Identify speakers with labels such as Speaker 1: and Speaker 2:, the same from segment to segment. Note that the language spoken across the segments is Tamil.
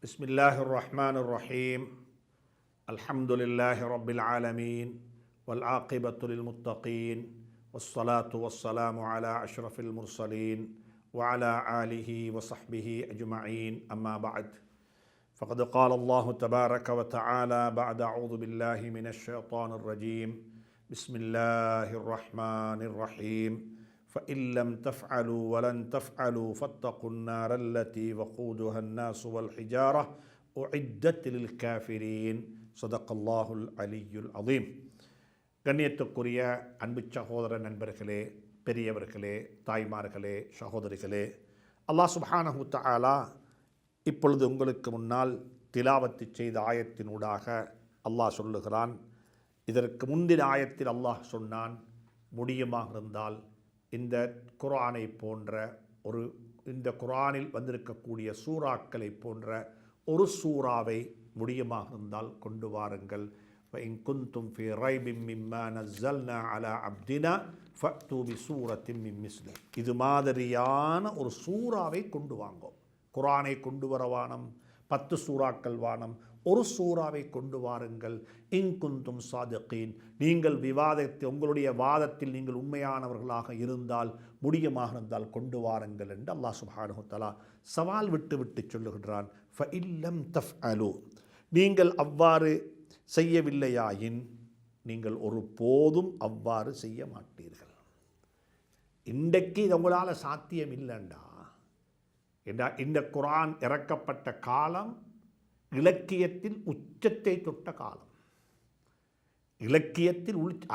Speaker 1: بسم الله الرحمن الرحيم الحمد لله رب العالمين والعاقبة للمتقين والصلاة والسلام على أشرف المرسلين وعلى آله وصحبه أجمعين أما بعد فقد قال الله تبارك وتعالى بعد أعوذ بالله من الشيطان الرجيم بسم الله الرحمن الرحيم فإن لم تفعلوا ولن تفعلوا فاتقوا النار التي وقودها الناس والحجارة أعدت للكافرين صدق الله العلي العظيم. கண்ணியத்துக்குரிய அன்பு சகோதர நண்பர்களே, பெரியவர்களே, தாய்மார்களே, சகோதரிகளே, அல்லாஹ் சுப்ஹானஹு தஆலா இப்பொழுது உங்களுக்கு முன்னால் திலாவத்து செய்த ஆயத்தினூடாக அல்லாஹ் சொல்லுகிறான். இதற்கு முந்தின ஆயத்தில் அல்லாஹ் சொன்னான், முடியுமாக இருந்தால் இந்த குர்ஆனை போன்ற இந்த குர்ஆனில் வந்திருக்கக்கூடிய சூறாக்களை போன்ற ஒரு சூறாவை முடியுமாக இருந்தால் கொண்டு வாருங்கள். فَإِن كُنتُمْ فِي رَيْبٍ مِّمَّا نَزَّلْنَا عَلَى عَبْدِنَا فَأْتُوا بِسُورَةٍ مِّن مِّثْلِهِ. இது மாதிரியான ஒரு சூறாவை கொண்டு வாங்கோ. குர்ஆனை கொண்டு வர வானம், 10 சூறாக்கள் வானம், ஒரு சூறாவை கொண்டு வாருங்கள். இன் குந்தும் சாதிகீன், நீங்கள் உங்களுடைய வாதத்தில் நீங்கள் உண்மையானவர்களாக இருந்தால், முடியுமாக இருந்தால் கொண்டு வாருங்கள் என்று அல்லாஹ் சுப்ஹானஹு தஆலா சவால் விட்டு சொல்லுகின்றான். ஃபஇல்லம் தஃஅலு, நீங்கள் அவ்வாறு செய்யவில்லையாயின் நீங்கள் ஒரு போதும் அவ்வாறு செய்ய மாட்டீர்கள். இன்றைக்கு இது உங்களால் சாத்தியம் இல்லைண்டா. இந்த குர்ஆன் இறக்கப்பட்ட காலம் இலக்கியத்தில் உச்சத்தை தொட்ட காலம்,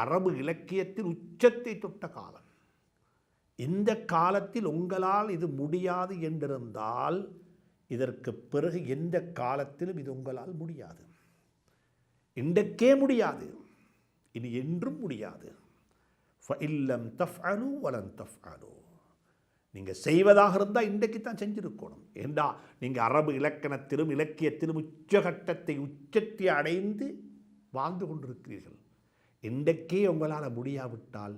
Speaker 1: அரபு இலக்கியத்தில் உச்சத்தை தொட்ட காலம். இந்த காலத்தில் உங்களால் இது முடியாது என்றிருந்தால் இதற்கு பிறகு எந்த காலத்திலும் இது உங்களால் முடியாது. இன்றைக்கே முடியாது, இனி என்றும் முடியாது. ஃபஇல்லம் தஃஅலு வலன் தஃஅலு, நீங்கள் செய்வதாக இருந்தால் இன்றைக்கு தான் செஞ்சிருக்கணும். ஏண்டா நீங்கள் அரபு இலக்கணத்திலும் இலக்கியத்திலும் உச்சத்தை அடைந்து வாழ்ந்து கொண்டிருக்கிறீர்கள். இன்றைக்கே உங்களால் முடியாவிட்டால்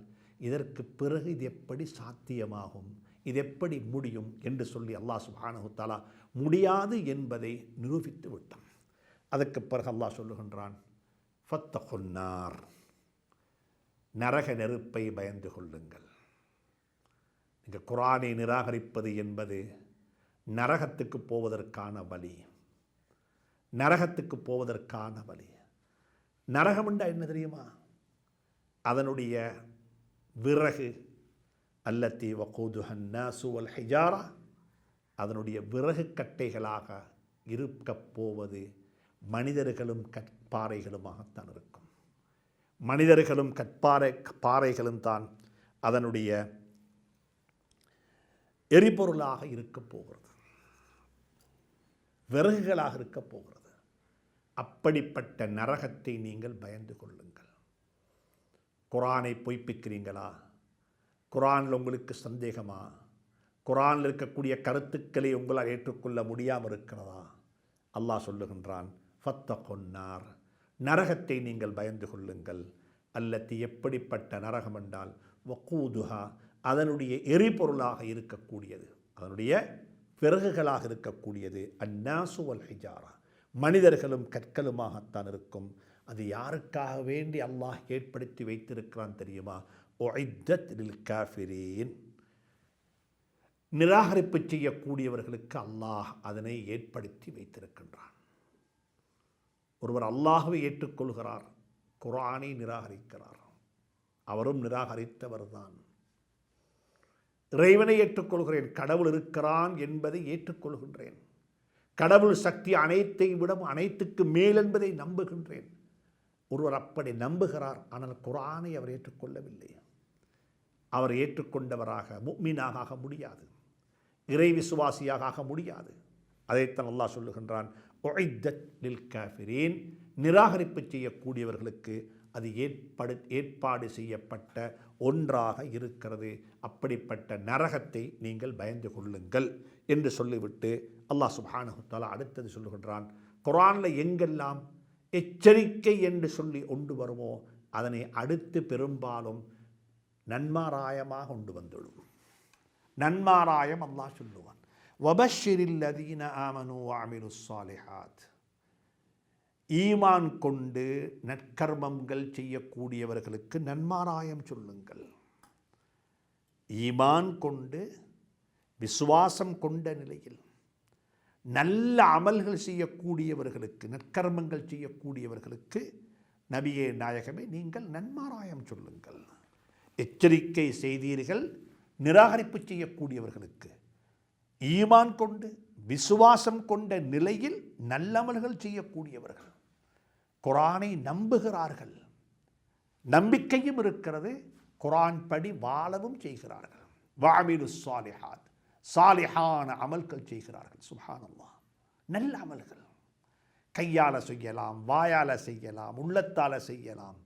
Speaker 1: இதற்கு பிறகு இது எப்படி சாத்தியமாகும், இது எப்படி முடியும் என்று சொல்லி அல்லாஹ் சுப்ஹானஹு தஆலா முடியாது என்பதை நிரூபித்து விட்டான். அதற்கு பிறகு அல்லாஹ் சொல்லுகின்றான், ஃபத்தகுன்னார், நரக நெருப்பை பயந்து கொள்ளுங்கள். இந்த குர்ஆனை நிராகரிப்பது என்பது நரகத்துக்கு போவதற்கான வழி. நரகத்துக்கு போவதற்கான வழி. நரகம் என்றால் என்ன தெரியுமா? அதனுடைய விறகு, அல்லத்தி வகூதுஹன் நாசு வல் ஹிஜாரா, அதனுடைய விறகு கட்டைகளாக இருக்கப் போவது மனிதர்களும் கற்பாறைகளுமாகத்தான் இருக்கும். மனிதர்களும் பாறைகளும் தான் அதனுடைய எரிபொருளாக இருக்கப் போகிறது, விறகுகளாக இருக்கப் போகிறது. அப்படிப்பட்ட நரகத்தை நீங்கள் பயந்து கொள்ளுங்கள். குர்ஆனை பொய்ப்பிக்கிறீங்களா? குர்ஆனில் உங்களுக்கு சந்தேகமா? குர்ஆனில் இருக்கக்கூடிய கருத்துக்களை உங்களால் ஏற்றுக்கொள்ள முடியாமல் இருக்கிறதா? அல்லாஹ் சொல்லுகின்றான், ஃபத்தகுன்னார், நரகத்தை நீங்கள் பயந்து கொள்ளுங்கள். அல்லத்தி, எப்படிப்பட்ட நரகம் என்றால் வகூதுஹா, அதனுடைய எரிபொருளாக இருக்கக்கூடியது, அதனுடைய விறகுகளாக இருக்கக்கூடியது, அன்னாசு வல் ஹிஜாரா, மனிதர்களும் கற்களுமாகத்தான் இருக்கும். அது யாருக்காக வேண்டி அல்லாஹ் ஏற்படுத்தி வைத்திருக்கிறான் தெரியுமா? உஇத்தத் லில் காஃபிரீன், நிராகரிப்பு செய்யக்கூடியவர்களுக்கு அல்லாஹ் அதனை ஏற்படுத்தி வைத்திருக்கின்றான். ஒருவர் அல்லாஹ்வை ஏற்றுக்கொள்கிறார், குர்ஆனை நிராகரிக்கிறார், அவரும் நிராகரித்தவர் தான். இறைவனை ஏற்றுக்கொள்கிறேன், கடவுள் இருக்கிறான் என்பதை ஏற்றுக்கொள்கின்றேன், கடவுள் சக்தி அனைத்தை விட அனைத்துக்கு மேல் என்பதை நம்புகின்றேன். ஒருவர் அப்படி நம்புகிறார், ஆனால் குர்ஆனை அவர் ஏற்றுக்கொள்ளவில்லை. அவர் ஏற்றுக்கொண்டவராக முஃமினாக ஆக முடியாது, இறை விசுவாசியாக ஆக முடியாது. அதைத்தான் அல்லாஹ் சொல்லுகின்றான், உஇத்தத் லில் காஃபிரீன், நிராகரிப்பு செய்யக்கூடியவர்களுக்கு அது ஏற்பாடு செய்யப்பட்ட ஒன்றாக இருக்கிறது. அப்படிப்பட்ட நரகத்தை நீங்கள் பயந்து கொள்ளுங்கள் என்று சொல்லிவிட்டு அல்லாஹ் சுப்ஹானஹு தஆலா அடுத்தது சொல்லுகின்றான், குர்ஆனில் எங்கெல்லாம் எச்சரிக்கை என்று சொல்லி கொண்டு வருமோ அதனை அடுத்து பெரும்பாலும் நன்மாராயமாக கொண்டு வந்துவிடும். நன்மாராயம் அல்லாஹ் சொல்லுவான். வபஷ்ஷிரில் லதீன ஆமனு வஅமிலுஸ் ஸாலிஹாத், ஈமான் கொண்டு நற்கர்மங்கள் செய்யக்கூடியவர்களுக்கு நன்மாராயம் சொல்லுங்கள். ஈமான் கொண்டு விசுவாசம் கொண்ட நிலையில் நல்ல அமல்கள் செய்யக்கூடியவர்களுக்கு, நற்கர்மங்கள் செய்யக்கூடியவர்களுக்கு நபியே நாயகமே நீங்கள் நன்மாராயம் சொல்லுங்கள். எச்சரிக்கை செய்தீர்கள் நிராகரிப்பு செய்யக்கூடியவர்களுக்கு. ஈமான் கொண்டு விசுவாசம் கொண்ட நிலையில் நல்லமல்கள் செய்யக்கூடியவர்கள், குர்ஆனை நம்புகிறார்கள், நம்பிக்கையும் இருக்கிறது, குர்ஆன் படி வாழவும் செய்கிறார்கள். வஅமிலுஸ் ஸாலிஹாத், சாலிஹான அமல்கள் செய்கிறார்கள். சுப்ஹானல்லாஹ். நல்ல அமல்கள் கையால் செய்யலாம், வாயால் செய்யலாம், உள்ளத்தால் செய்யலாம்,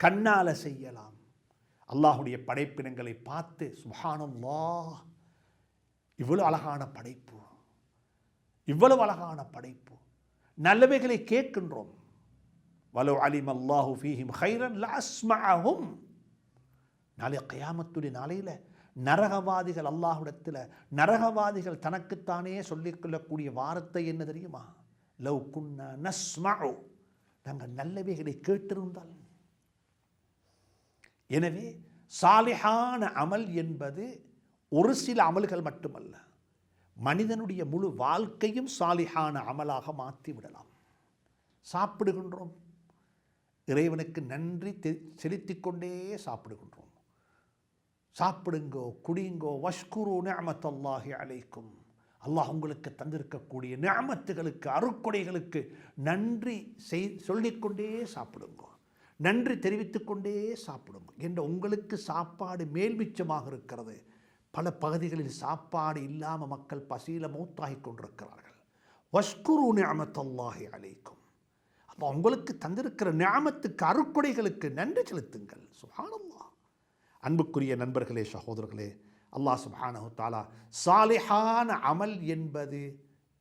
Speaker 1: கண்ணால் செய்யலாம். அல்லாஹுடைய படைப்பினங்களை பார்த்து சுப்ஹானல்லாஹ், இவ்வளவு அழகான படைப்பு, இவ்வளவு அழகான படைப்பு. நல்லவைகளை கேட்கின்றோம். வலவ் அலிம் அல்லாஹு ஃபீஹிம் கைரன் லஅஸ்மஅஹும். நாளை கியாமத்துடைய நாளையில் நரகவாதிகள் அல்லாஹ்விடத்தில், நரகவாதிகள் தனக்குத்தானே சொல்லிக்கொள்ளக்கூடிய வார்த்தை என்ன தெரியுமா? லவ் குன்னா நஸ்மஉ, நாங்கள் நல்லவைகளை கேட்டிருந்தால். எனவே சாலிஹான அமல் என்பது ஒரு சில அமல்கள் மட்டுமல்ல, மனிதனுடைய முழு வாழ்க்கையும் சாலிஹான அமலாக மாற்றி விடலாம். சாப்பிடுகின்றோம், இறைவனுக்கு நன்றி செலுத்திக் கொண்டே சாப்பிடுகின்றோம். சாப்பிடுங்கோ, குடிங்கோ, வஷ்குரு நிஅமத்தல்லாஹி அலைக்கும், அல்லாஹ் உங்களுக்கு தந்திருக்கக்கூடிய நிஅமத்துகளுக்கு, அருட்கொடைகளுக்கு நன்றி சொல்லிக்கொண்டே சாப்பிடுங்கோ, நன்றி தெரிவித்துக் கொண்டே சாப்பிடுங்க என்ற உங்களுக்கு சாப்பாடு மேல்மிச்சமாக இருக்கிறது. பல பகுதிகளில் சாப்பாடு இல்லாமல் மக்கள் பசியில் மௌத்தாகி கொண்டிருக்கிறார்கள். வஷ்குரு நிஅமத்தல்லாஹி அலைக்கும், அப்போ உங்களுக்கு தந்திருக்கிற நிஅமத்துக்கு, அருட்கொடைகளுக்கு நன்றி செலுத்துங்கள். சுப்ஹானல்லாஹ். அன்புக்குரிய நண்பர்களே, சகோதரர்களே, அல்லாஹ் சுப்ஹானஹு தஆலா சாலிஹான அமல் என்பது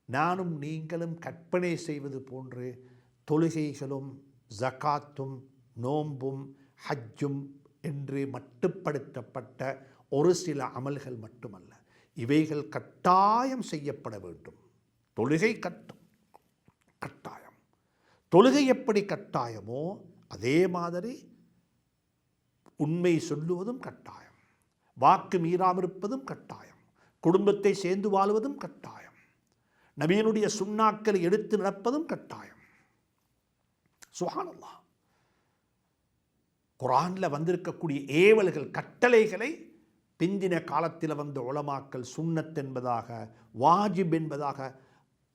Speaker 1: நானும் நீங்களும் கற்பனை செய்வது போன்று தொழுகைகளும் ஜகாத்தும் நோன்பும் ஹஜ்ஜும் என்று மட்டுப்படுத்தப்பட்ட ஒரு சில அமல்கள் மட்டுமல்ல. இவைகள் கட்டாயம் செய்யப்பட வேண்டும். தொழுகை கட்டாயம். தொழுகை எப்படி கட்டாயமோ அதே மாதிரி உண்மை சொல்லுவதும் கட்டாயம், வாக்கு மீறாமிருப்பதும் கட்டாயம், குடும்பத்தை சேர்ந்து வாழுவதும் கட்டாயம், நபியினுடைய சுன்னாக்களை எடுத்து நடப்பதும் கட்டாயம். சுப்ஹானல்லாஹ். குர்ஆனில் வந்திருக்கக்கூடிய ஏவல்கள், கட்டளைகளை பிந்தின காலத்தில் வந்த உலமாக்கள் சுன்னத் என்பதாக, வாஜிப் என்பதாக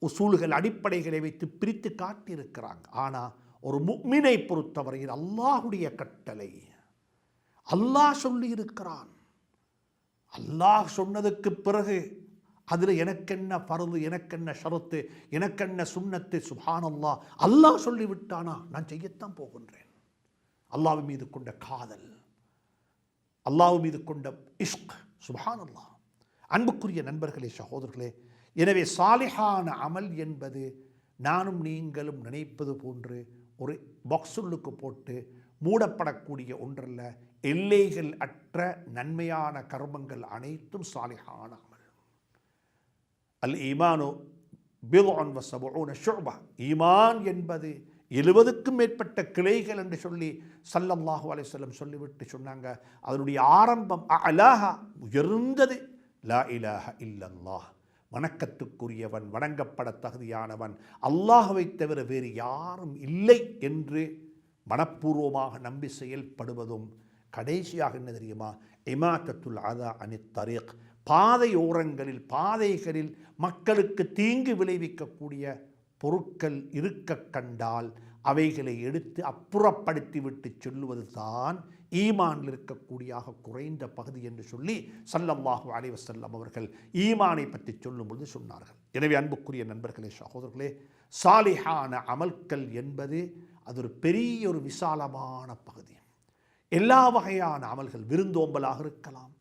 Speaker 1: உசூல்கள், அடிப்படைகளை வைத்து பிரித்து காட்டியிருக்கிறாங்க. ஆனால் ஒரு முஃமினை பொறுத்தவரையில் அல்லாஹுடைய கட்டளை, அல்லாஹ் சொல்லி இருக்கிறான். அல்லாஹ் சொன்னதுக்கு பிறகு அதில் எனக்கென்ன பருது, எனக்கென்ன ஷரத்து, எனக்கென்ன சுன்னத்து. சுப்ஹானல்லாஹ். அல்லாஹ் சொல்லிவிட்டானா நான் செய்யத்தான் போகின்றேன். அல்லாஹ் மீது கொண்ட காதல், அல்லாஹ் மீது கொண்ட இஷ்க். சுப்ஹானல்லாஹ். அன்புக்குரிய நண்பர்களே, சகோதரர்களே, எனவே சாலிஹான அமல் என்பது நானும் நீங்களும் நினைப்பது போன்று ஒரு பாக்ஸுள்ளுக்கு போட்டு மூடப்படக்கூடிய ஒன்றல்ல. எல்லைகள் அற்ற நன்மையான கர்மங்கள் அனைத்தும் சாலிஹான அமல். அல் ஈமானு பிதுஉன் வ சபூன ஷுஅபா, ஈமான் என்பது 70க்கும் மேற்பட்ட கிளைகள் என்று சொல்லி ஸல்லல்லாஹு அலைஹி வஸல்லம் சொல்லிவிட்டு சொன்னாங்க, அதனுடைய ஆரம்பம் அலாஹா, உயர்ந்தது, லா இலாஹ இல்லல்லாஹ், வணக்கத்துக்குரியவன், வணங்கப்பட தகுதியானவன் அல்லாஹ்வை தவிர வேறு யாரும் இல்லை என்று மனப்பூர்வமாக நம்பி செயல்படுவதும். கடைசியாக என்ன தெரியுமா? இமாத்தத்துல் அதா அனித் தரீக், பாதையோரங்களில், பாதைகளில் மக்களுக்கு தீங்கு விளைவிக்கக்கூடிய பொருட்கள் இருக்க கண்டால் அவைகளை எடுத்து அப்புறப்படுத்திவிட்டு சொல்லுவது தான் ஈமானில் இருக்கக்கூடிய குறைந்த பகுதி என்று சொல்லி ஸல்லல்லாஹு அலைஹி வஸல்லம் அவர்கள் ஈமானை பற்றி சொல்லும்பொழுது சொன்னார்கள். எனவே அன்புக்குரிய நண்பர்களே, சகோதரர்களே, சாலிஹான அமல்கள் என்பது அது ஒரு பெரிய ஒரு விசாலமான பகுதி. எல்லா வகையான அமல்கள், விருந்தோம்பலாக இருக்கலாம்,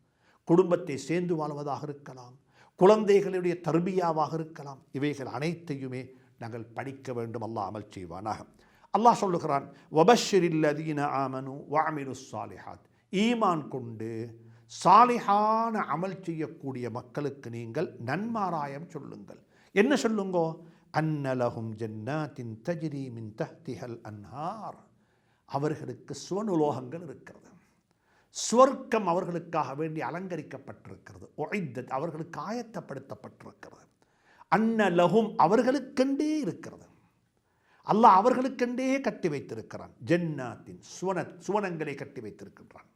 Speaker 1: குடும்பத்தை சேர்ந்து வாழ்வதாக இருக்கலாம், குழந்தைகளுடைய தர்பியாவாக இருக்கலாம், இவைகள் அனைத்தையுமே நாங்கள் படிக்க வேண்டும். அல்லாஹ் அமல் செய்வானாக. அல்லாஹ் சொல்லுகிறான், வபஷ்ஷிரில் லதீன ஆமனு வஅமிலுஸ் ஸாலிஹாத், ஈமான் கொண்டு சாலிஹான அமல் செய்யக்கூடிய மக்களுக்கு நீங்கள் நன்மாராயம் சொல்லுங்கள். என்ன சொல்லுங்கோ? அன்னலஹும் ஜன்னாத்தின் தஜ்ரி மின் தஹ்திஹல் அன்ஹார், அவர்களுக்கு சுவனுலோகங்கள் இருக்கிறது, சுவர்க்கம் அவர்களுக்காக வேண்டி அலங்கரிக்கப்பட்டிருக்கிறது, உஇத்தத் அவர்களுக்கு ஆயத்தப்படுத்தப்பட்டிருக்கிறது. அன்னலஹும் அவர்களுக்கெண்டே இருக்கிறது, அல்லாஹ் அவர்களுக்கெண்டே கட்டி வைத்திருக்கிறான். ஜன்னாத்தின் சுவனங்களை கட்டி வைத்திருக்கின்றான்.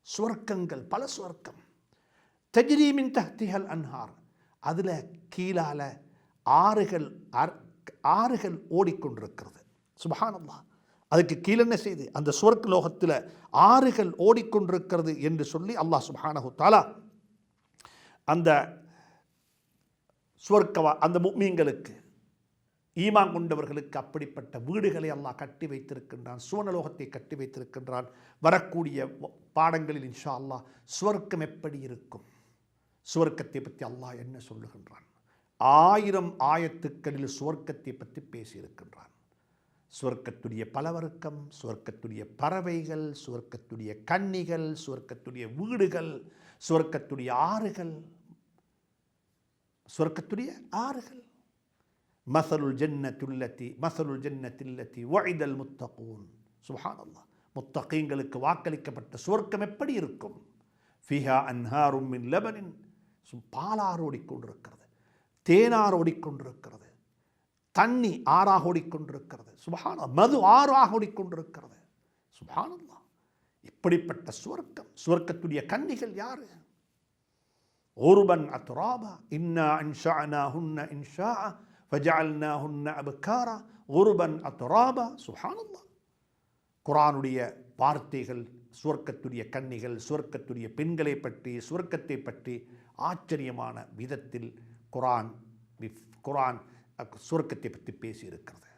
Speaker 1: சுவர்க்கங்கள், பல சுவர்க்கம். தஜ்ரி மின் தஹ்திஹல் அன்ஹார், அதில் கீழால ஆறுகள் ஓடிக்கொண்டிருக்கிறது. சுப்ஹானல்லாஹ். அதுக்கு கீழே என்ன செய்து அந்த சுவர்க்க லோகத்தில் ஆறுகள் ஓடிக்கொண்டிருக்கிறது என்று சொல்லி அல்லாஹ் சுப்ஹானஹு தஆலா அந்த அந்த முஃமின்களுக்கு, ஈமான் கொண்டவர்களுக்கு அப்படிப்பட்ட வீடுகளை அல்லாஹ் கட்டி வைத்திருக்கின்றான், சுவனலோகத்தை கட்டி வைத்திருக்கின்றான். வரக்கூடிய பாடங்களில் இன்ஷா அல்லாஹ் சுவர்க்கம் எப்படி இருக்கும், சுவர்க்கத்தை பற்றி அல்லாஹ் என்ன சொல்லுகின்றான், 1000 ஆயத்துக்களில் சுவர்க்கத்தை பற்றி பேசியிருக்கின்றான். சுவர்க்கத்துடைய பலவர்க்கம், சுவர்க்கத்துடைய பறவைகள், சுவர்க்கத்துடைய கன்னிகள், சுவர்க்கத்துடைய வீடுகள், சுவர்க்கத்துடைய ஆறுகள், சுவர்க்கத்துடைய ஆறுகள். மஸலுல் ஜன்னத்தில்லதி வஇதல் முத்தகூன். சுப்ஹானல்லாஹ். முத்தகீன்களுக்கு வாக்களிக்கப்பட்ட சுவர்க்கம் எப்படி இருக்கும்? ஃபிஹா அன்ஹாரும் மின் லபனின், பாலாறு ஓடிக்கொண்டிருக்கிறது, தேனார் ஓடிக்கொண்டிருக்கிறது, தண்ணி ஆறாக ஓடிக்கொண்டிருக்கிறது. சுப்ஹானல்லாஹ். மது ஆறாக ஓடிக்கொண்டிருக்கிறது. சுப்ஹானல்லாஹ். இப்படிப்பட்ட சுவர்க்கம். சுவர்க்கத்துடைய கன்னிகள் யாரு? உர்பன் அத்ராபா, இன்னா அன்ஷஅனாஹுன்ன இன்ஷாஅ ஃபஜஅல்னாஹுன்ன அப்காரா உர்பன் அத்ராபா. சுப்ஹானல்லாஹ். குர்ஆனுடைய வார்த்தைகள் சுவர்க்கத்துடைய கன்னிகள், சுவர்க்கத்துடைய பெண்களை பற்றி, சுவர்க்கத்தை பற்றி ஆச்சரியமான விதத்தில் குர்ஆன் சுவர்க்கத்தை பற்றி பேசியிருக்கிறது.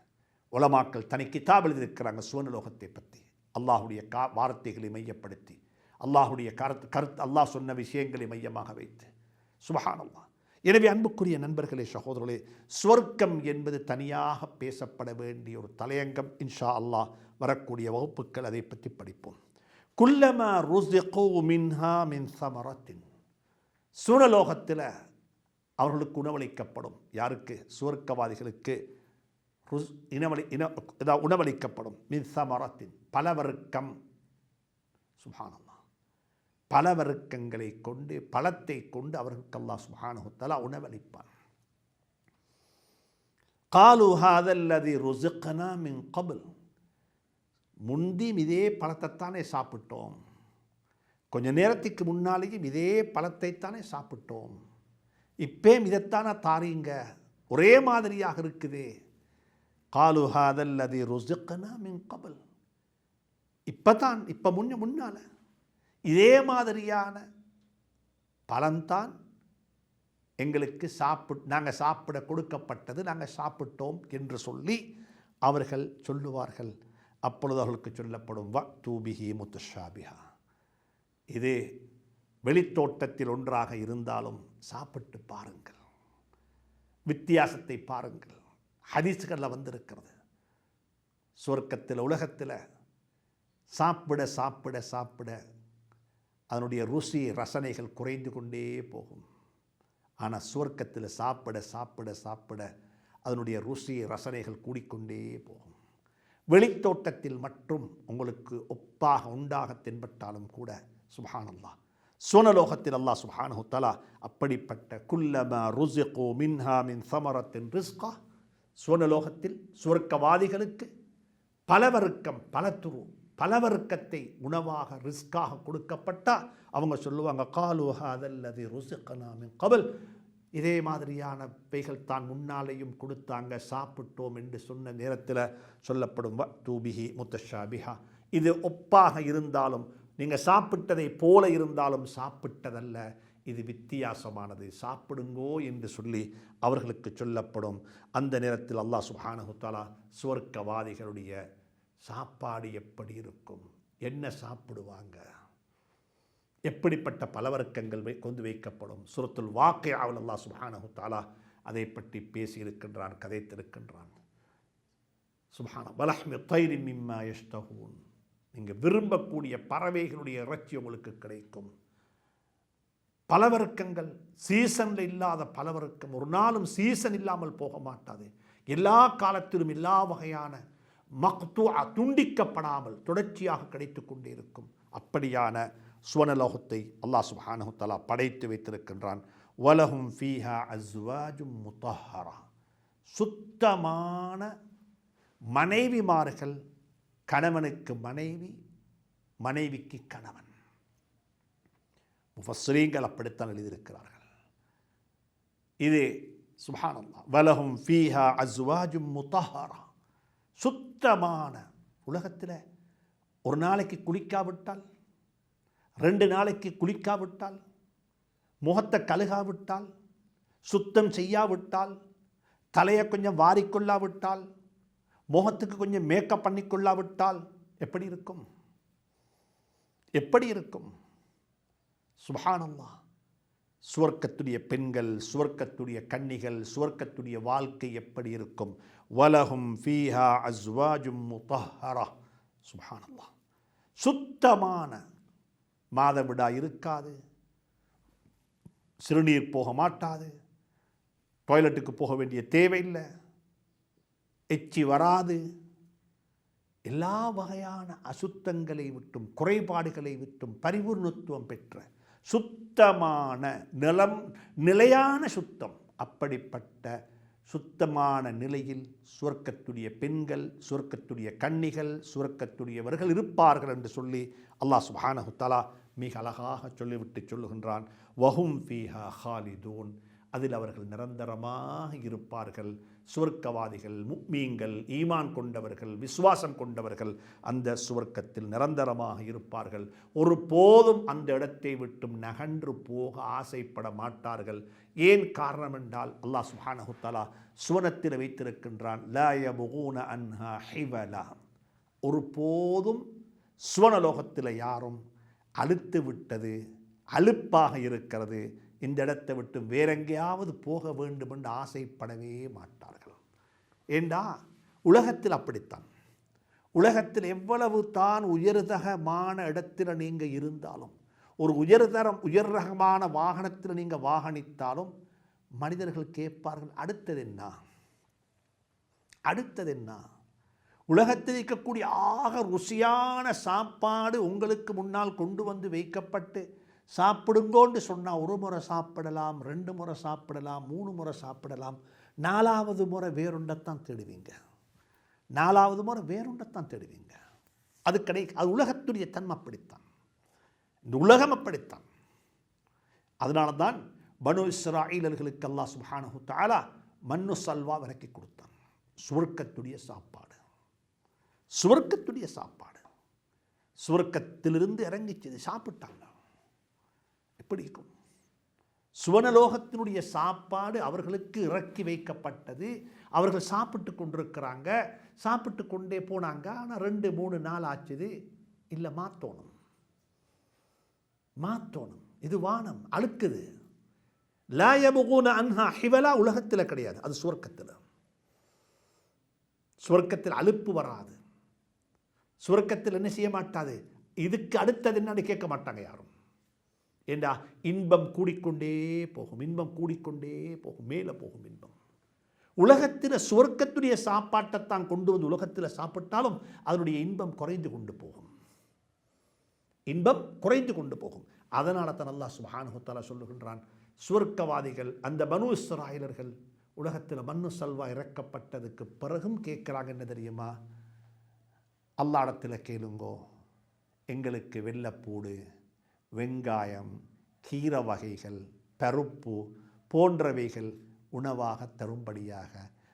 Speaker 1: உலமாக்கள் தனி கிதாப் எழுதியிருக்கிறாங்க சுவனலோகத்தை பற்றி, அல்லாஹுடைய வார்த்தைகளை மையப்படுத்தி, அல்லாஹுடைய கருத்து அல்லாஹ் சொன்ன விஷயங்களை மையமாக வைத்து. சுப்ஹானல்லாஹ். எனவே அன்புக்குரிய நண்பர்களே, சகோதரர்களே, சுவர்க்கம் என்பது தனியாக பேசப்பட வேண்டிய ஒரு தலையங்கம். இன்ஷா அல்லாஹ் வரக்கூடிய வகுப்புகள் அதை பற்றி படிப்போம். குல்லமா ருஸிகு மின்ஹா மின் ஸமரத்தின், சுவனலோகத்தில் அவர்களுக்கு உணவளிக்கப்படும். யாருக்கு? சுவர்க்கவாதிகளுக்கு உணவளிக்கப்படும். மின் ஸமரத்தின், பலவர்க்கம். சுப்ஹானல்லாஹ். பலவர்க்கங்களை கொண்டு, பழத்தை கொண்டு அவர்களுக்கு அல்லாஹ் சுப்ஹானஹு தஆலா உணவளிப்பான். காலு ஹாதல்லதி ருஸிக்னா மின் கப்ல், முந்தி இதே பழத்தைத்தானே சாப்பிட்டோம், கொஞ்ச நேரத்துக்கு முன்னாலேயும் இதே பழத்தைத்தானே சாப்பிட்டோம், இப்போ இதைத்தானே தாரீங்க, ஒரே மாதிரியாக இருக்குதே. காலு ஹாதல்லதி ருஸிக்னா மின் கப்ல், இப்போ முன்னால இதே மாதிரியான பலன்தான் எங்களுக்கு நாங்கள் சாப்பிட கொடுக்கப்பட்டது, நாங்கள் சாப்பிட்டோம் என்று சொல்லி அவர்கள் சொல்லுவார்கள். அப்பொழுது அவர்களுக்கு சொல்லப்படும் வஅ்தூபிஹி முத்தஷாபிஹா, இது வெளித்தோட்டத்தில் ஒன்றாக இருந்தாலும் சாப்பிட்டு பாருங்கள், வித்தியாசத்தை பாருங்கள். ஹதீஸ்களில் வந்திருக்கிறது, சுவர்க்கத்தில் உலகத்தில் சாப்பிட சாப்பிட சாப்பிட அதனுடைய ருசி ரசனைகள் குறைந்து கொண்டே போகும். ஆனால் சுவர்க்கத்தில் சாப்பிட சாப்பிட சாப்பிட அதனுடைய ருசி ரசனைகள் கூடிக்கொண்டே போகும். வெளித்தோட்டத்தில் மட்டும் உங்களுக்கு ஒப்பாக உண்டாக தென்பட்டாலும் கூட சுப்ஹானல்லாஹ், சுவனலோகத்தில் அல்லாஹ் சுப்ஹானஹு தஆலா அப்படிப்பட்ட குல்லமா ருஸிகு மின்ஹா மின் ஸமரத்தின் ரிஸ்கா, சுவனலோகத்தில் சுவர்க்கவாதிகளுக்கு பலவர்க்கம், பலவர்க்கத்தை உணவாக ரிஸ்காக கொடுக்கப்பட்டால் அவங்க சொல்லுவாங்க, காலு ஹாதல்லதி ருஸிக்னா மின் கப்ல், இதே மாதிரியான பைகள் தான் முன்னாலேயும் கொடுத்தாங்க, சாப்பிட்டோம் என்று சொன்ன நேரத்தில் சொல்லப்படும் வஅ்தூபிஹி முத்தஷாபிஹா, இது ஒப்பாக இருந்தாலும், நீங்கள் சாப்பிட்டதை போல இருந்தாலும் சாப்பிட்டதல்ல, இது வித்தியாசமானது, சாப்பிடுங்கோ என்று சொல்லி அவர்களுக்கு சொல்லப்படும். அந்த நேரத்தில் அல்லாஹ் சுப்ஹானஹு தஆலா சுவர்க்கவாதிகளுடைய சாப்பாடு எப்படி இருக்கும், என்ன சாப்பிடுவாங்க, எப்படிப்பட்ட பலவர்க்கங்கள் கொண்டு வைக்கப்படும். சூரத்துல் வாக்கியாவில் அல்லாஹ் சுப்ஹானஹு தஆலா அதை பற்றி பேசியிருக்கின்றான், கதைத்திருக்கின்றான். சுப்ஹானல்லாஹ். வலஹ்மி தைரி மிம்மா யஷ்தஹூன், நீங்கள் விரும்பக்கூடிய பறவைகளுடைய இறைச்சி உங்களுக்கு கிடைக்கும். பலவர்க்கங்கள், சீசனில் இல்லாத பலவர்க்கம் ஒரு நாளும் சீசன் இல்லாமல் போக மாட்டாது. எல்லா காலத்திலும் எல்லா வகையான துண்டிக்கப்படாமல் தொடர்ச்சியாக கிடைத்து கொண்டே இருக்கும். அப்படியான சுவனலோகத்தை அல்லாஹ் சுப்ஹானஹு தஆலா படைத்து வைத்திருக்கின்றான். வலஹும் ஃபீஹா அஸ்வாஜும் முத்தஹ்ஹரா, சுத்தமான மனைவிமார்கள், கணவனுக்கு மனைவி, மனைவிக்கு கணவன். முஃபஸ்ஸிரீன்கள் அப்படித்தான் எழுதியிருக்கிறார்கள். இது சுப்ஹானல்லாஹ், வலஹும் ஃபீஹா அஸ்வாஜும் முத்தஹ்ஹரா, சுத்தமான. உலகத்தில் ஒரு நாளைக்கு குளிக்காவிட்டால், 2 நாளைக்கு குளிக்காவிட்டால், முகத்தை கழுகாவிட்டால், சுத்தம் செய்யாவிட்டால், தலையை கொஞ்சம் வாரிக்கொள்ளாவிட்டால், முகத்துக்கு கொஞ்சம் மேக்கப் பண்ணிக்கொள்ளாவிட்டால் எப்படி இருக்கும்? எப்படி இருக்கும்? சுப்ஹானல்லாஹ். சுவர்க்கத்துடைய பெண்கள், சுவர்க்கத்துடைய கன்னிகள், சுவர்க்கத்துடைய வாழ்க்கை எப்படி இருக்கும்? வலஹும் ஃபீஹா அஸ்வாஜும் முத்தஹ்ஹரா. சுப்ஹானல்லாஹ். சுத்தமான மாதவிடா இருக்காது, சிறுநீர் போக மாட்டாது, டாய்லெட்டுக்கு போக வேண்டிய தேவையில்லை, எச்சி வராது. எல்லா வகையான அசுத்தங்களை விட்டும் குறைபாடுகளை விட்டும் பரிபூர்ணத்துவம் பெற்ற சுத்தமான நிலையான சுத்தம். அப்படிப்பட்ட சுத்தமான நிலையில் சுவர்க்கத்துடைய பெண்கள், சுவர்க்கத்துடைய கன்னிகள், சுவர்க்கத்துடையவர்கள் இருப்பார்கள் என்று சொல்லி அல்லாஹ் சுப்ஹானஹு தஆலா மிக அழகாக சொல்லிவிட்டு சொல்லுகின்றான். வஹும் ஃபீஹா ஹாலிதூன், அதில் அவர்கள் நிரந்தரமாக இருப்பார்கள். சுவர்க்கவாதிகள், முக்மீன்கள், ஈமான் கொண்டவர்கள், விசுவாசம் கொண்டவர்கள் அந்த சுவர்க்கத்தில் நிரந்தரமாக இருப்பார்கள். ஒரு போதும் அந்த இடத்தை விட்டும் நகன்று போக ஆசைப்பட மாட்டார்கள். ஏன் காரணம் என்றால் அல்லாஹ் சுப்ஹானஹு தஆலா சுவனத்தில் வைத்திருக்கின்றான், லா யபூன அன்ஹா ஹிவலா. ஒரு போதும் சுவனலோகத்தில் யாரும் அழுத்து விட்டது, அலுப்பாக இருக்கிறது, இந்த இடத்தை விட்டு வேறெங்கேயாவது போக வேண்டும் என்று ஆசைப்படவே மாட்டார்கள். ஏண்டா உலகத்தில் அப்படித்தான். உலகத்தில் எவ்வளவு தான் உயர்தகமான இடத்தில் நீங்கள் இருந்தாலும், ஒரு உயர் ரகமான வாகனத்தில் நீங்கள் வாகனித்தாலும் மனிதர்கள் கேட்பார்கள், அடுத்தது என்ன, அடுத்தது என்ன? உலகத்தில் இருக்கக்கூடிய ஆக ருசியான சாப்பாடு உங்களுக்கு முன்னால் கொண்டு வந்து வைக்கப்பட்டு சாப்பிடுங்கோன்னு சொன்னால் 1 முறை சாப்பிடலாம், 2 முறை சாப்பிடலாம், 3 முறை சாப்பிடலாம், 4வது முறை வேறொண்டத்தான் தேடுவீங்க, 4வது முறை வேறொண்டத்தான் தேடுவீங்க. அது அது உலகத்துடைய தன்மை அப்படித்தான், இந்த உலகம் அப்படித்தான். அதனால தான் பனு இஸ்ராயீலர்களுக்கு அல்லாஹ் சுப்ஹானஹு தஆலா மன்னு சல்வா விலக்கி கொடுத்தான். சுவர்க்கத்துடைய சாப்பாடு, சுவர்க்கத்துடைய சாப்பாடு சுவர்க்கத்திலிருந்து இறங்கிச்சது, சாப்பிட்டாங்க. எப்படி இருக்கும்? சுவனலோகத்தினுடைய சாப்பாடு அவர்களுக்கு இறக்கி வைக்கப்பட்டது. அவர்கள் சாப்பிட்டு கொண்டிருக்கிறாங்க, சாப்பிட்டு கொண்டே போனாங்க. ஆனால் 2-3 நாள் ஆச்சுது. இல்லை, மாற்றணும், மாற்றணும். இது வானம் அழுக்குது. லா யபூன அன்ஹா ஹிவலா உலகத்தில் கிடையாது, அது சுவர்க்கத்தில். சுவர்க்கத்தில் அலுப்பு வராது. சுவர்க்கத்தில் என்ன செய்ய மாட்டாது, இதுக்கு அடுத்தது என்னன்னு கேட்க மாட்டாங்க யாரும். ஏண்டா இன்பம் கூடிக்கொண்டே போகும், இன்பம் கூடிக்கொண்டே போகும், மேலே போகும் இன்பம். உலகத்தில் சுவர்க்கத்துடைய சாப்பாட்டைத்தான் கொண்டு வந்து உலகத்தில் சாப்பிட்டாலும் அதனுடைய இன்பம் குறைந்து கொண்டு போகும், இன்பம் குறைந்து கொண்டு போகும். அதனால தான் அல்லாஹ் சுப்ஹானஹு தஆலா சொல்லுகின்றான், சுவர்க்கவாதிகள் அந்த பனு இஸ்ராயீலர்கள் உலகத்தில் மன்னு சல்வா இறக்கப்பட்டதுக்கு பிறகும் கேட்குறாங்க, என்ன தெரியுமா? அல்லாஹ்விடத்தில் கேளுங்கோ, எங்களுக்கு வெள்ளைப்பூடு, வெங்காயம், கீரை வகைகள், பருப்பு போன்றவைகள் உணவாக தரும்படியாக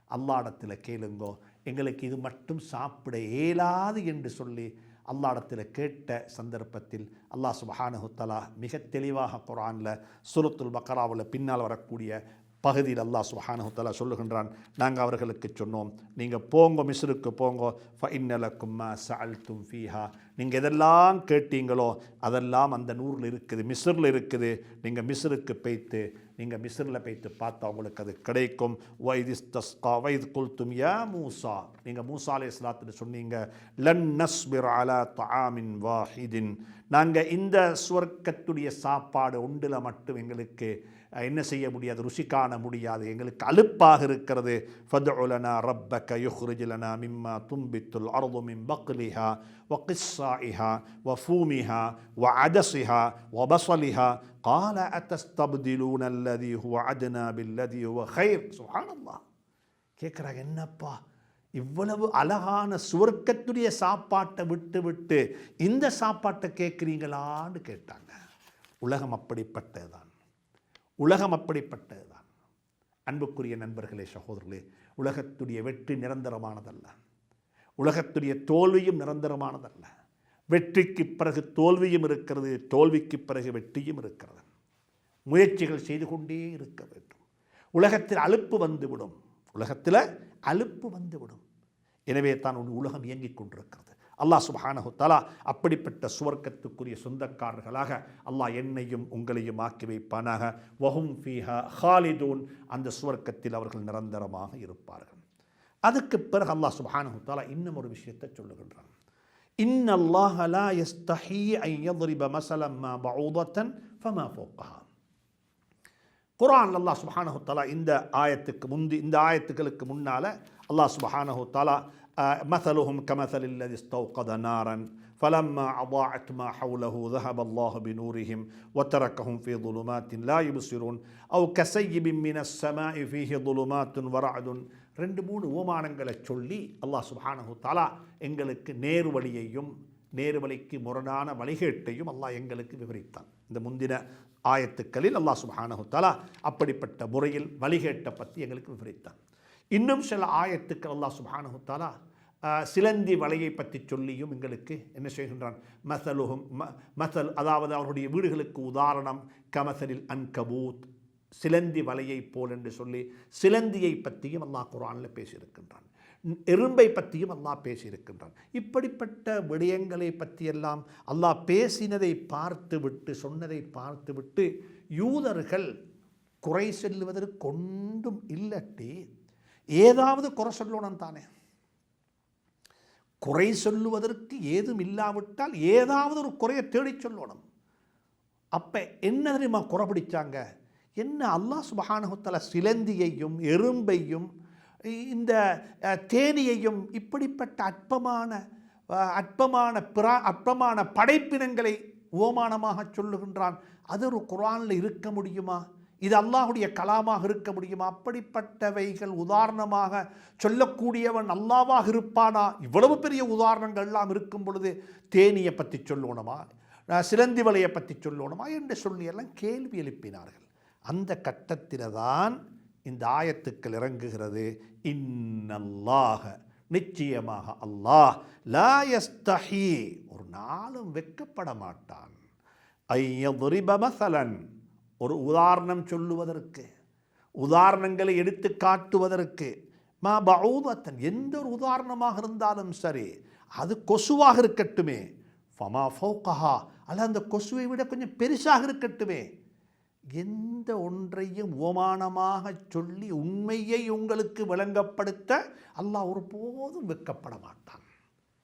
Speaker 1: அல்லாஹ்விடத்தில் கேளுங்கோ, எங்களுக்கு இது மட்டும் சாப்பிட இயலாது என்று சொல்லி அல்லாஹ்விடத்தில் கேட்ட சந்தர்ப்பத்தில் அல்லாஹ் சுப்ஹானஹு தஆலா மிக தெளிவாக குர்ஆனில் சூரத்துல் பக்ராவில் பின்னால் வரக்கூடிய பகுதியில் அல்லாஹ் சுப்ஹானஹு தஆலா சொல்லுகின்றான், நாங்கள் அவர்களுக்கு சொன்னோம், நீங்கள் போங்க, மிஸ்ருக்கு போங்க, ஃபஇன்ன லக்கும் மா சஅல்தும் ஃபீஹா, நீங்கள் எதெல்லாம் கேட்டீங்களோ அதெல்லாம் அந்த நூறில் இருக்குது, மிஸ்ரில் இருக்குது. நீங்கள் மிஸ்ருக்கு போய்த்து, நீங்கள் மிஸ்ரில் போய்த்து பார்த்தா உங்களுக்கு அது கிடைக்கும். வைத் குல்தும் யா மூசா, நீங்கள் மூசா அலைஹிஸ்ஸலாத்துக்கு சொன்னீங்க, லன் நஸ்பிர் அலா தஆமின் வாஹிதின், நாங்கள் இந்த சுவர்க்கத்துடைய சாப்பாடு ஒன்றில் மட்டும் எங்களுக்கு என்ன செய்ய முடியாது, ருசி காண முடியாது, எங்களுக்கு அலுப்பாக இருக்கிறது. ஃபதுஉ லனா ரப்பக யுக்ரிஜ் லனா மிம்மா தும்பித்துல் அர்து மின் பக்லிஹா வ கிஸ்ஸாஇஹா வ ஃபூமிஹா வ அதஸிஹா வ பஸலிஹா قال أتستبدلون الذي هو أدنى بالذي هو خير. சுப்ஹானல்லாஹ். கேட்குறாங்க, என்னப்பா இவ்வளவு அழகான சுவர்க்கத்துடைய சாப்பாட்டை விட்டு விட்டு இந்த சாப்பாட்டை கேட்குறீங்களான்னு கேட்டாங்க. உலகம் அப்படிப்பட்டதுதான், உலகம் அப்படிப்பட்டதுதான். அன்புக்குரிய நண்பர்களே, சகோதரர்களே, உலகத்துடைய வெற்றி நிரந்தரமானதல்ல, உலகத்துடைய தோல்வியும் நிரந்தரமானதல்ல. வெற்றிக்கு பிறகு தோல்வியும் இருக்கிறது, தோல்விக்கு பிறகு வெற்றியும் இருக்கிறது. முயற்சிகள் செய்து கொண்டே இருக்க வேண்டும். உலகத்தில் அலுப்பு வந்துவிடும், உலகத்தில் அலுப்பு வந்துவிடும். எனவே தான் உலகம் இயங்கிக் கொண்டிருக்கிறது. அல்லாஹ் சுப்ஹானஹு தஆலா அப்படிப்பட்ட சுவர்க்கத்துக்குரிய சொந்தக்காரர்களாக அல்லாஹ் என்னையும் உங்களையும் ஆக்கி வைப்பானாக. வஹும் ஃபீஹா ஹாலிதூன், அந்த சுவர்க்கத்தில் அவர்கள் நிரந்தரமாக இருப்பார்கள். அதுக்கு பிறகு அல்லாஹ் சுப்ஹானஹு தஆலா இன்னும் ஒரு விஷயத்தை சொல்லுகின்றான். இன்னல்லாஹ லா யஸ்தஹி அன் யضرب மஸலன் மா பஊதத்தன் ஃபமா ஃபௌகஹா. குர்ஆன் அல்லாஹ் சுப்ஹானஹு தஆலா இந்த ஆயத்துக்களுக்கு முன்னால அல்லாஹ் சுப்ஹானஹு தஆலா مثلهم كمثل الذي استوقد نارا فلما أضاعت ما حوله ذهب الله بنورهم وتركهم في ظلمات لا يبصرون أو كسيب من السماء فيه ظلمات ورعد. 2-3 உவமானங்களை சொல்லி அல்லாஹ் சுப்ஹானஹு தஆலா எங்களுக்கு நேர்வழியையும் நேர்வழிக்கு முரணான வழிகேட்டையும் அல்லாஹ் எங்களுக்கு விவரித்தான். இந்த முந்தின ஆயத்துக்களில் அல்லாஹ் சுப்ஹானஹு தஆலா அப்படிப்பட்ட முறையில் வழிகேட்டை பற்றி எங்களுக்கு விவரித்தான். இன்னும் சில ஆயத்துக்கள் அல்லாஹ் சுப்ஹானஹு தஆலா சிலந்தி வலையை பற்றி சொல்லியும் எங்களுக்கு என்ன செய்கின்றான். மசல், அதாவது அவருடைய வீடுகளுக்கு உதாரணம் கமசலில் அன்கபூத், சிலந்தி வலையை போல் என்று சொல்லி சிலந்தியை பற்றியும் அல்லாஹ் குர்ஆனில் பேசியிருக்கின்றான். எறும்பை பற்றியும் அல்லாஹ் பேசியிருக்கின்றான். இப்படிப்பட்ட விடயங்களை பற்றியெல்லாம் அல்லாஹ் பேசினதை பார்த்துவிட்டு சொன்னதை பார்த்துவிட்டு யூதர்கள் குறை சொல்லுவதற்கு ஒன்றும் இல்லட்டி ஏதாவது குறை சொல்லணும் தானே. குறை சொல்லுவதற்கு ஏதும் இல்லாவிட்டால் ஏதாவது ஒரு குறையை தேடி சொல்லணும். அப்போ என்ன தெரியுமா குறை பிடிச்சாங்க? என்ன அல்லாஹ் சுப்ஹானஹு தஆலா சிலந்தியையும் எறும்பையும் இந்த தேனியையும் இப்படிப்பட்ட அற்பமான படைப்பினங்களை ஓமானமாக சொல்லுகின்றான். அது ஒரு குர்ஆனில் இருக்க முடியுமா? இது அல்லாஹுடைய கலாமாக இருக்க முடியுமா? அப்படிப்பட்டவைகள் உதாரணமாக சொல்லக்கூடியவன் அல்லாவாக இருப்பானா? இவ்வளவு பெரிய உதாரணங்கள்லாம் இருக்கும் பொழுது தேனியை பற்றி சொல்லணுமா, சிலந்தி வலையை பற்றி சொல்லணுமா என்று சொல்லி எல்லாம் கேள்வி எழுப்பினார்கள். அந்த கட்டத்தில் தான் இந்த ஆயத்துக்கள் இறங்குகிறது. இன்னல்லாஹ, நிச்சயமாக அல்லாஹ், லா யஸ்தஹி, ஒரு நாளும் வெட்கப்பட மாட்டான், ஐயதுரிப மஸலன், ஒரு உதாரணம் சொல்லுவதற்கு, உதாரணங்களை எடுத்து காட்டுவதற்கு, மா பஊதத்தன், எந்த ஒரு உதாரணமாக இருந்தாலும் சரி, அது கொசுவாக இருக்கட்டுமே, ஃபமா ஃபௌகஹா, அல்ல அந்த கொசுவை விட கொஞ்சம் பெருசாக இருக்கட்டுமே, எந்த ஒன்றையும் உவமானமாக சொல்லி உண்மையை உங்களுக்கு விளங்கப்படுத்த அல்லாஹ் ஒருபோதும் வெட்கப்பட மாட்டான்.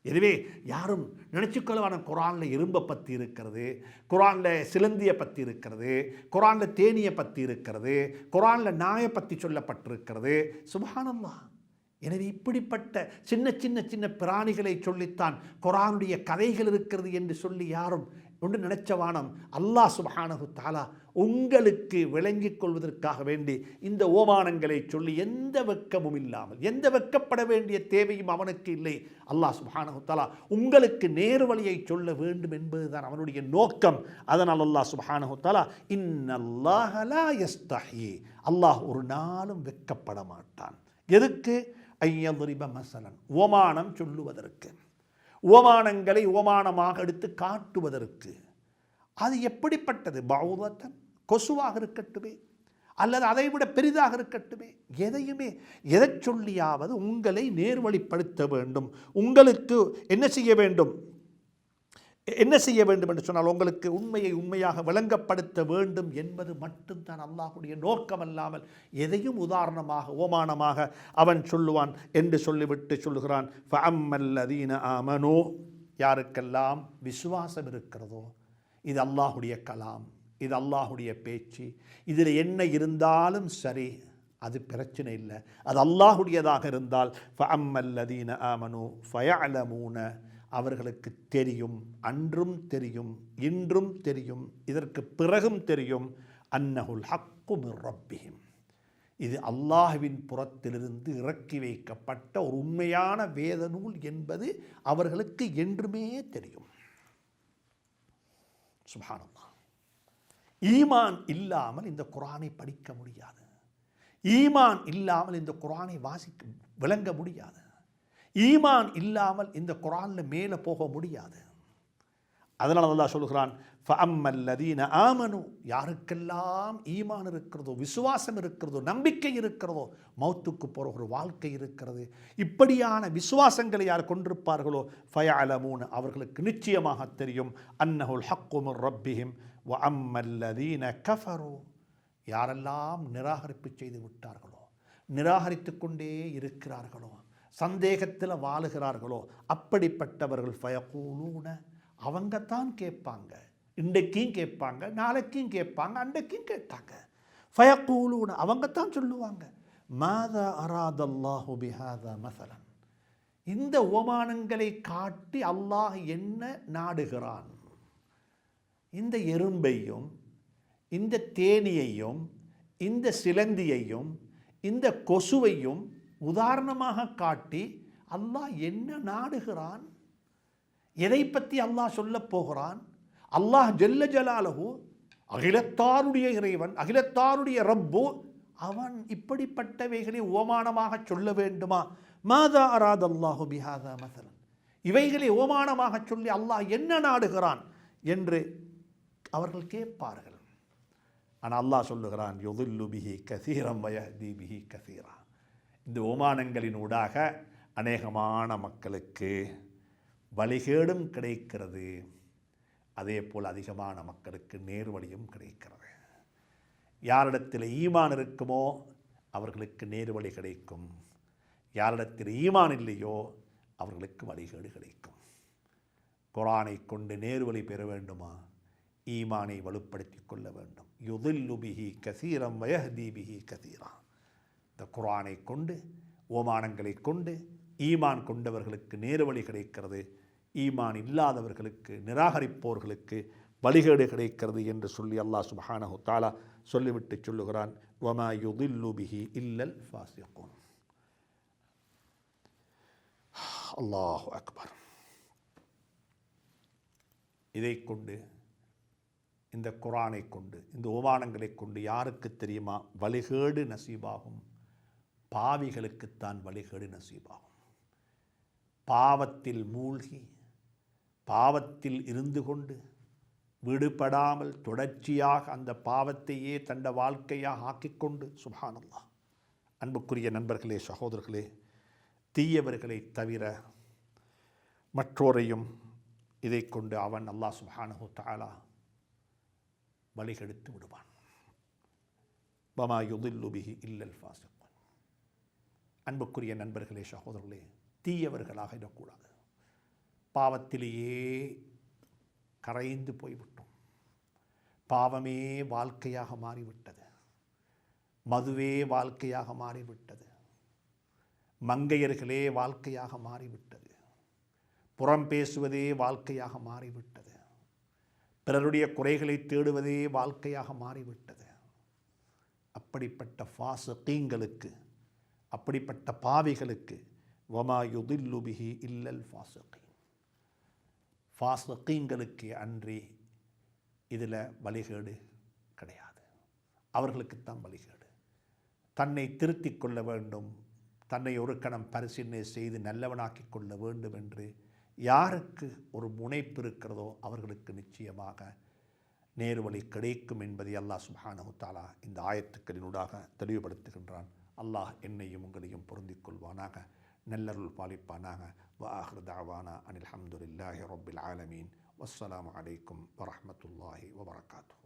Speaker 1: எனவே யாரும் நினச்சிக்கொள்ளவான குர்ஆனில் எறும்பை பற்றி இருக்கிறது, குர்ஆனில் சிலந்தியை பற்றி இருக்கிறது, குர்ஆனில் தேனியை பற்றி இருக்கிறது, குர்ஆனில் நாயை பற்றி சொல்லப்பட்டிருக்கிறது. சுப்ஹானல்லாஹ். எனவே இப்படிப்பட்ட சின்ன பிராணிகளை சொல்லித்தான் குர்ஆனுடைய கதைகள் இருக்கிறது என்று சொல்லி யாரும் ஒன்று நினைச்சவானம். அல்லாஹ் சுப்ஹானஹு தஆலா உங்களுக்கு விளங்கிக் கொள்வதற்காக வேண்டி இந்த ஓமானங்களை சொல்லி எந்த வெட்கமும் இல்லாமல், எந்த வெட்கப்பட வேண்டிய தேவையும் அவனுக்கு இல்லை. அல்லாஹ் சுப்ஹானஹு தஆலா உங்களுக்கு நேர்வழியை சொல்ல வேண்டும் என்பதுதான் அவனுடைய நோக்கம். அதனால் அல்லாஹ் சுப்ஹானஹு தஆலா இன்னல்லாஹ லா யஸ்தஹி, அல்லாஹ் ஒரு நாளும் வெட்கப்பட மாட்டான். எதுக்கு? ஐயதுரிப மஸலன், ஓமானம் சொல்லுவதற்கு, உவமானங்களை உவமானமாக எடுத்து காட்டுவதற்கு. அது எப்படிப்பட்டது? பஊதத்தன், கொசுவாக இருக்கட்டுமே, அல்லது அதைவிட பெரிதாக இருக்கட்டுமே, எதையுமே எதை சொல்லியாவது உங்களை நேர்வழிப்படுத்த வேண்டும், உங்களுக்கு என்ன செய்ய வேண்டும், என்ன செய்ய வேண்டும் என்று சொன்னால் உங்களுக்கு உண்மையை உண்மையாக விளங்கப்படுத்த வேண்டும் என்பது மட்டும்தான் அல்லாஹ்வுடைய நோக்கமல்லாமல் எதையும் உதாரணமாக ஓமானமாக அவன் சொல்லுவான் என்று சொல்லிவிட்டு சொல்லுகிறான். ஃபஅம்மல்லதீன ஆமனூ, யாருக்கெல்லாம் விசுவாசம் இருக்கிறதோ, இது அல்லாஹ்வுடைய கலாம், இது அல்லாஹ்வுடைய பேச்சு, இதில் என்ன இருந்தாலும் சரி, அது பிரச்சனை இல்லை, அது அல்லாஹ்வுடையதாக இருந்தால் ஃபஅம்மல்லதீன ஆமனூ ஃபயஅலமூன, அவர்களுக்கு தெரியும், அன்றும் தெரியும், இன்றும் தெரியும், இதற்கு பிறகும் தெரியும், அன்னஹுல் ஹக்கு மிர் ரப்பிஹிம், இது அல்லாஹ்வின் புறத்திலிருந்து இறக்கி வைக்கப்பட்ட ஒரு உண்மையான வேத நூல் என்பது அவர்களுக்கு என்றுமே தெரியும். சுப்ஹானல்லாஹ். ஈமான் இல்லாமல் இந்த குர்ஆனை படிக்க முடியாது. ஈமான் இல்லாமல் இந்த குர்ஆனை விளங்க முடியாது. ஈமான் இல்லாமல் இந்த குர்ஆனில் மேலே போக முடியாது. அதனால் அல்லாஹ் சொல்கிறான், ஃபஅம்மல்லதீன ஆமனு, யாருக்கெல்லாம் ஈமான் இருக்கிறதோ, விசுவாசம் இருக்கிறதோ, நம்பிக்கை இருக்கிறதோ, மௌத்துக்கு போகிற ஒரு வாழ்க்கை இருக்கிறது, இப்படியான விசுவாசங்களை யார் கொண்டிருப்பார்களோ ஃபயஅலமூன, அவர்களுக்கு நிச்சயமாக தெரியும், அன்னஹுல் ஹக்கு மிர் ரப்பிஹிம் வ அம்மல்லதீன கஃபரு, யாரெல்லாம் நிராகரிப்பு செய்து விட்டார்களோ, நிராகரித்து கொண்டே இருக்கிறார்களோ, சந்தேகத்தில் வாழுகிறார்களோ, அப்படிப்பட்டவர்கள் ஃபயகூலூன, அவங்க தான் கேட்பாங்க, இன்றைக்கும் கேட்பாங்க, நாளைக்கும் கேட்பாங்க, அன்றைக்கும் கேட்டாங்க. ஃபயகூலூன, அவங்க தான் சொல்லுவாங்க, மாதா அராதல்லாஹு பிஹாதா மஸலன், இந்த ஓமானங்களை காட்டி அல்லாஹ் என்ன நாடுகிறான்? இந்த எறும்பையும் இந்த தேனியையும் இந்த சிலந்தியையும் இந்த கொசுவையும் உதாரணமாக காட்டி அல்லாஹ் என்ன நாடுகிறான்? எதை பற்றி அல்லாஹ் சொல்ல போகிறான்? அல்லாஹ் ஜல்ல ஜலாலுஹு அகிலத்தாருடைய இறைவன், அகிலத்தாருடைய ரப்பு, அவன் இப்படிப்பட்டவைகளை ஓமானமாக சொல்ல வேண்டுமா? மாதா அராதல்லாஹு பிஹாதா மஸலன், இவைகளை ஓமானமாக சொல்லி அல்லாஹ் என்ன நாடுகிறான் என்று அவர்கள் கேட்பார்கள். ஆனால் அல்லாஹ் சொல்லுகிறான், யுதில்லு பிஹி கஸீரம் வயஹ்தி பிஹி கஸீரா, இந்த ஓமானங்களின் ஊடாக அநேகமான மக்களுக்கு வழிகேடும் கிடைக்கிறது, அதே போல் அதிகமான மக்களுக்கு நேர்வழியும் கிடைக்கிறது. யாரிடத்தில் ஈமான் இருக்குமோ அவர்களுக்கு நேர்வழி கிடைக்கும், யாரிடத்தில் ஈமான் இல்லையோ அவர்களுக்கு வழிகேடு கிடைக்கும். குர்ஆனை கொண்டு நேர்வழி பெற வேண்டுமா? ஈமானை வலுப்படுத்தி கொள்ள வேண்டும். யுதில்லு பிஹி கஸீரம் வயஹ்தி பிஹி கஸீரா, இந்த குர்ஆனை கொண்டு, ஓமானங்களை கொண்டு ஈமான் கொண்டவர்களுக்கு நேர்வழி கிடைக்கிறது, ஈமான் இல்லாதவர்களுக்கு, நிராகரிப்போர்களுக்கு வழிகேடு கிடைக்கிறது என்று சொல்லி அல்லாஹ் சுப்ஹானஹு தஆலா சொல்லிவிட்டு சொல்லுகிறான், வமா யுதில்லு பிஹி இல்லல் ஃபாஸிகூன். அல்லாஹு அக்பர். இதை கொண்டு, இந்த குர்ஆனை கொண்டு, இந்த ஓமானங்களை கொண்டு யாருக்கு தெரியுமா வழிகேடு நசீபாகும்? பாவிகளுக்குத்தான் வழிகேடு நசீபாகும். பாவத்தில் மூழ்கி, பாவத்தில் இருந்து கொண்டு விடுபடாமல் தொடர்ச்சியாக அந்த பாவத்தையே தண்ட வாழ்க்கையாக ஆக்கிக்கொண்டு, சுப்ஹானல்லாஹ். அன்புக்குரிய நண்பர்களே, சகோதரர்களே, தீயவர்களை தவிர மற்றோரையும் இதை கொண்டு அவன் அல்லாஹ் சுப்ஹானஹு தஆலா வழிகெடுத்து விடுவான். வமா யுதில்லு பிஹி இல்லல் ஃபாஸிகூன். அன்புக்குரிய நண்பர்களே, சகோதரர்களே, தீயவர்களாக இடக்கூடாது. பாவத்திலேயே கரைந்து போய்விட்டோம். பாவமே வாழ்க்கையாக மாறிவிட்டது. மதுவே வாழ்க்கையாக மாறிவிட்டது. மங்கையர்களே வாழ்க்கையாக மாறிவிட்டது. புறம் பேசுவதே வாழ்க்கையாக மாறிவிட்டது. பிறருடைய குறைகளை தேடுவதே வாழ்க்கையாக மாறிவிட்டது. அப்படிப்பட்ட ஃபாஸிகீன்களுக்கு, அப்படிப்பட்ட பாவிகளுக்கு வமா யுதில்லு பிஹி இல்லல் ஃபாஸிகீன், ஃபாஸிகீன்களுக்கு அன்றி இதில் வழிகேடு கிடையாது. அவர்களுக்குத்தான் வழிகேடு. தன்னை திருத்திக் கொள்ள வேண்டும், தன்னை ஒரு கணம் பரிசீலனை செய்து நல்லவனாக்கி கொள்ள வேண்டும் என்று யாருக்கு ஒரு முனைப்பு இருக்கிறதோ அவர்களுக்கு நிச்சயமாக நேர்வழி கிடைக்கும் என்பதை அல்லாஹ் சுப்ஹானஹு தஆலா இந்த ஆயத்துக்களினூடாக தெளிவுபடுத்துகின்றான். அல்லாஹ் என்னையும் உங்களையும் பொருந்திக் கொள்வானாக, நல்லருள் பாலிப்பானாக. வ ஆகிரு தஅவானா அனில் ஹம்துலில்லாஹி ரப்பில் ஆலமீன். வஸ்ஸலாமு அலைக்கும் வரஹ்மத்துல்லாஹி வபரகாத்துஹு.